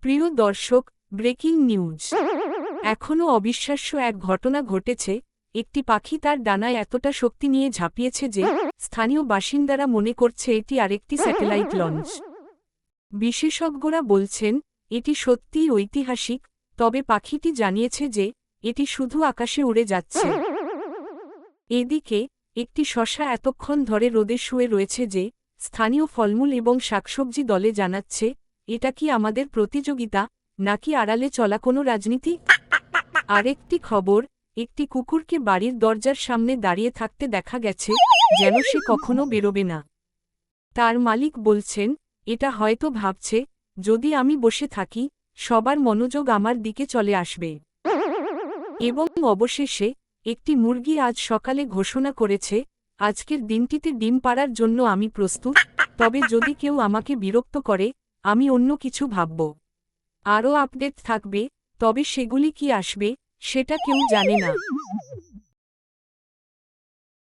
প্রিয় দর্শক, breaking news. এখনও অবিশ্বাস্য এক ঘটনা ঘটেছে। একটি পাখি তার ডানায় এতটা শক্তি নিয়ে ঝাঁপিয়েছে যে স্থানীয় বাসিন্দারা মনে করছে এটি আরেকটি স্যাটেলাইট লঞ্চ। বিশেষজ্ঞরা বলছেন এটি সত্যিই ঐতিহাসিক, তবে পাখিটি জানিয়েছে যে এটি শুধু আকাশে উড়ে যাচ্ছে। এদিকে একটি শসা এতক্ষণ ধরে রোদে শুয়ে রয়েছে যে স্থানীয় ফলমূল এবং শাকসবজি দলে জানাচ্ছে, এটা কি আমাদের প্রতিযোগিতা, নাকি আড়ালে চলা কোনো রাজনীতি? আরেকটি খবর, একটি কুকুরকে বাড়ির দরজার সামনে দাঁড়িয়ে থাকতে দেখা গেছে, যেন সে কখনো বেরোবে না। তার মালিক বলছেন, এটা হয়তো ভাবছে, যদি আমি বসে থাকি, সবার মনোযোগ আমার দিকে চলে আসবে। এবং অবশেষে একটি মুরগি আজ সকালে ঘোষণা করেছে, আজকের দিনটিতে ডিম পাড়ার জন্য আমি প্রস্তুত, তবে যদি কেউ আমাকে বিরক্ত করে, আমি অন্য কিছু ভাবব। আরও আপডেট থাকবে, তবে সেগুলি কি আসবে, সেটা কেউ জানে না।